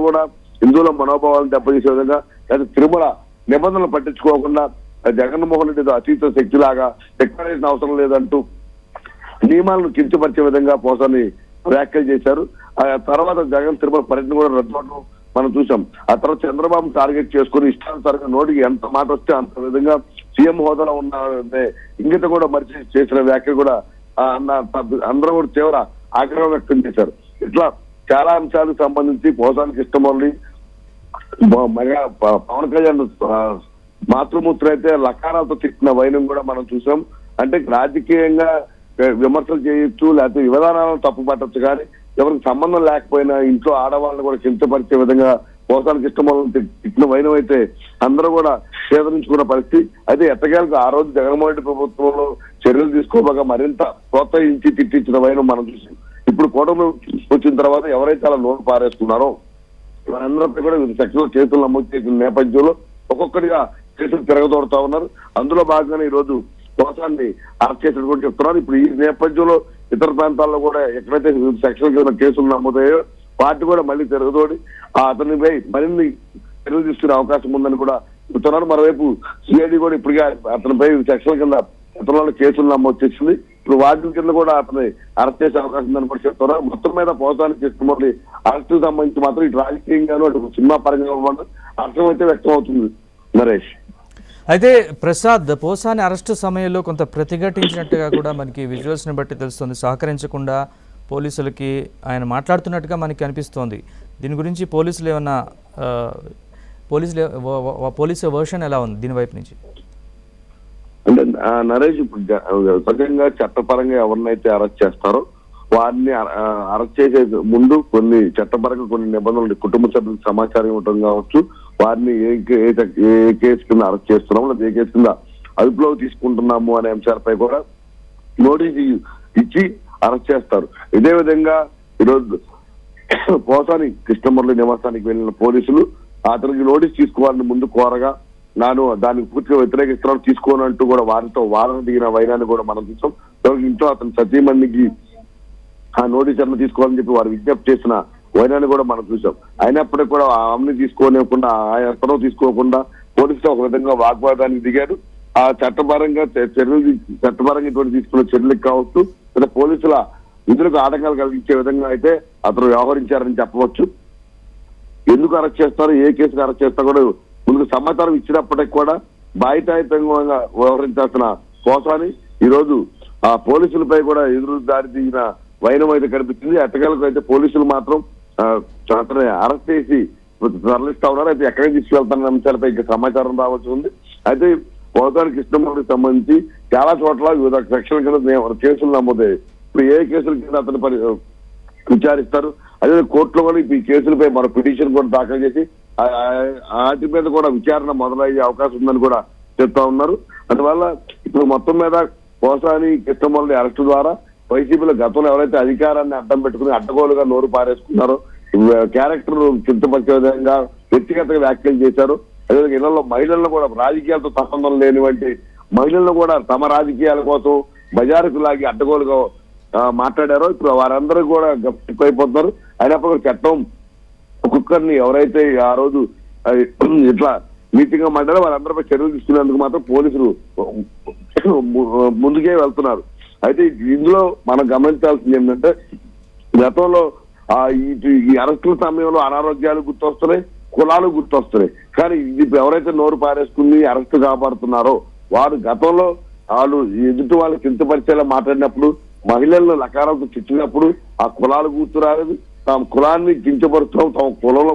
కూడా హిందువుల మనోభావాలను దెబ్బతీసే విధంగా లేదా తిరుమల నిబంధనలు పట్టించుకోకుండా జగన్మోహన్ రెడ్డి అతీత శక్తిలాగా టెక్నాలజీ అవసరం లేదంటూ నియమాలను కించపరిచే విధంగా పోసాని వ్యాఖ్యలు చేశారు. ఆ తర్వాత జగన్ తిరుమల పర్యటన కూడా రద్దు మనం చూసాం. ఆ తర్వాత చంద్రబాబు టార్గెట్ చేసుకుని ఇష్టానుసారంగా నోటికి ఎంత మాట వస్తే అంత విధంగా సీఎం హోదాలో ఉన్న ఇంగిత కూడా మరిచి చేసిన వ్యాఖ్యలు కూడా అందరూ కూడా తీవ్ర ఆగ్రహం వ్యక్తం చేశారు. ఇట్లా చాలా అంశాలకు సంబంధించి పోసానికి ఇష్టమల్లి మెగా పవన్ కళ్యాణ్ మాతృమూర్తులు అయితే లకారాలతో తిట్టిన వైనం కూడా మనం చూసాం. అంటే రాజకీయంగా విమర్శలు చేయొచ్చు, లేకపోతే విధానాలను తప్పు పట్టచ్చు, కానీ ఎవరికి సంబంధం లేకపోయినా ఇంట్లో ఆడవాళ్ళని కూడా కించపరిచే విధంగా పోసానికి ఇష్టమల్ని తిట్టిన వైనం అయితే అందరూ కూడా సేదరించుకున్న పరిస్థితి. అయితే ఎట్టకేలకు ఆ రోజు జగన్మోహన్ రెడ్డి ప్రభుత్వంలో చర్యలు తీసుకోబోగా మరింత ప్రోత్సహించి తిట్టించిన వైనం మనం చూసాం. ఇప్పుడు కూటమి వచ్చిన తర్వాత ఎవరైతే అలా నోటు పారేసుకున్నారో వారందరిపై కూడా వివిధ సెక్షన్లో కేసులు నమోదు చేసిన నేపథ్యంలో ఒక్కొక్కటిగా కేసులు తిరగదోడుతా ఉన్నారు. అందులో భాగంగానే ఈ రోజు పోసాన్ని అరెస్ట్ చేసినట్టు కూడా చెప్తున్నారు. ఇప్పుడు ఈ నేపథ్యంలో ఇతర ప్రాంతాల్లో కూడా ఎక్కడైతే వివిధ సెక్షన్ల కింద కేసులు నమోదయ్యాయో వాటి కూడా మళ్ళీ తిరగదోడి అతనిపై మరిన్ని చర్యలు తీసుకునే అవకాశం ఉందని కూడా చెప్తున్నారు. మరోవైపు సిఐడి కూడా ఇప్పటికే అతనిపై సెక్షన్ల కింద ఇతరుల కేసులు నమోదు చేసింది. ఇప్పుడు వాటి కింద కూడా అతన్ని అరెస్ట్ చేసే అవకాశం ఉందని కూడా చెప్తున్నారు. మొత్తం మీద పోసానికి ఇష్టమల్లి అరెస్ట్ సంబంధించి మాత్రం ఇటు రాజకీయంగానూ అటు సినిమా పరంగా హర్షం అయితే వ్యక్తం అవుతుంది. నరేష్, అయితే ప్రసాద్, పోసాని అరెస్టు సమయంలో కొంత ప్రతిఘటించినట్టుగా కూడా మనకి విజువల్స్ని బట్టి తెలుస్తుంది. సహకరించకుండా పోలీసులకి ఆయన మాట్లాడుతున్నట్టుగా మనకి అనిపిస్తోంది. దీని గురించి పోలీసులు ఏమన్నా పోలీసు వర్షన్ ఎలా ఉంది దీని వైపు నుంచి? అంటే నరేష్, ఇప్పుడు సహజంగా చట్టపరంగా ఎవరినైతే అరెస్ట్ చేస్తారో వారిని అరెస్ట్ చేసే ముందు కొన్ని చట్టపరంగా కొన్ని నిబంధనలు, కుటుంబ సభ్యులకు సమాచారం ఇవ్వడం కావచ్చు, వారిని ఏ కేసు కింద అరెస్ట్ చేస్తున్నాము లేదా ఏ కేసు కింద అదుపులో తీసుకుంటున్నాము అనే అంశాలపై కూడా నోటీసు ఇచ్చి అరెస్ట్ చేస్తారు. ఇదే విధంగా ఈరోజు పోసాని కృష్ణమురళి నివాసానికి వెళ్లిన పోలీసులు అతనికి నోటీస్ తీసుకోవాలని ముందు కోరగా దానికి పూర్తిగా వ్యతిరేకిస్తున్నాను, తీసుకోనంటూ కూడా వారితో వాదన దిగిన వైనాన్ని కూడా మనం చూసాం. ఇంట్లో అతని సతీమణికి ఆ నోటీస్ అన్న తీసుకోవాలని చెప్పి వారు విజ్ఞప్తి చేసిన వైనాన్ని కూడా మనం చూసాం. అయినప్పటికీ కూడా ఆమెని తీసుకోనివ్వకుండా, అతను తీసుకోకుండా పోలీసులు ఒక విధంగా వాగ్వాదానికి దిగారు. ఆ చట్టపరంగా ఇటువంటి తీసుకున్న చర్యలకు కావచ్చు లేదా పోలీసుల విధులకు ఆటంకాలు కలిగించే విధంగా అయితే అతను వ్యవహరించారని చెప్పవచ్చు. ఎందుకు అరెస్ట్ చేస్తారు, ఏ కేసుకు అరెస్ట్ చేస్తారో కూడా ముందుకు సమాచారం ఇచ్చినప్పటికీ కూడా బాధితాయుతంగా వ్యవహరించాల్సిన పోసాని ఈ రోజు ఆ పోలీసులపై కూడా ఎదురు దారి తీసిన వైనం అయితే కనిపించింది. ఎట్టకేలకు అయితే పోలీసులు మాత్రం అతను అరెస్ట్ చేసి తరలిస్తా ఉన్నారు. అయితే ఎక్కడికి తీసుకెళ్తారన్న అంశాలపై ఇంకా సమాచారం రావాల్సి ఉంది. అయితే పోసాని కృష్ణమూర్తికి సంబంధించి చాలా చోట్ల వివిధ సెక్షన్ల కింద కేసులు నమోదయ్యాయి. ఇప్పుడు ఏ కేసుల కింద అతను విచారిస్తారు, అదే కోర్టులో కూడా ఈ కేసులపై మరో పిటిషన్ కూడా దాఖలు చేసి వాటి మీద కూడా విచారణ మొదలయ్యే అవకాశం ఉందని కూడా చెప్తా ఉన్నారు. అందువల్ల ఇప్పుడు మొత్తం మీద పోసాని కృష్ణమూర్తి అరెస్టు ద్వారా వైసీపీలో గతంలో ఎవరైతే అధికారాన్ని అడ్డం పెట్టుకుని అడ్డగోలుగా నోరు పారేసుకున్నారో, క్యారెక్టర్ కించపరిచే విధంగా వ్యక్తిగతంగా వ్యాఖ్యలు చేశారు. అదేవిధంగా ఇళ్లలో మహిళలను కూడా రాజకీయాలతో సంబంధం లేనివంటి మహిళలను కూడా తమ రాజకీయాల కోసం బజారుకు లాగి అడ్డగోలుగా మాట్లాడారో ఇప్పుడు వారందరూ కూడా ఎక్కువైపోతున్నారు. అయినప్పుడు చట్టం ఒక్కొక్కరిని ఎవరైతే ఆ రోజు ఇట్లా మీటింగ్ మాట్లాడారో వారందరిపై చర్యలు తీసుకునేందుకు మాత్రం పోలీసులు ముందుకే వెళ్తున్నారు. అయితే ఇందులో మనం గమనించాల్సింది ఏంటంటే గతంలో ఈ అరెస్టుల సమయంలో అనారోగ్యాలు గుర్తొస్తున్నాయి, కులాలు గుర్తొస్తున్నాయి. కానీ ఇది ఎవరైతే నోరు పారేసుకుని అరెస్టు కాపాడుతున్నారో వారు గతంలో వాళ్ళు ఎదుటి వాళ్ళు కించపరిచేలా మాట్లాడినప్పుడు, మహిళలను లకారాలతో చిచ్చినప్పుడు ఆ కులాలు గుర్తు రాలేదు. తమ కులాన్ని కించపరుస్తున్నాం, తమ కులంలో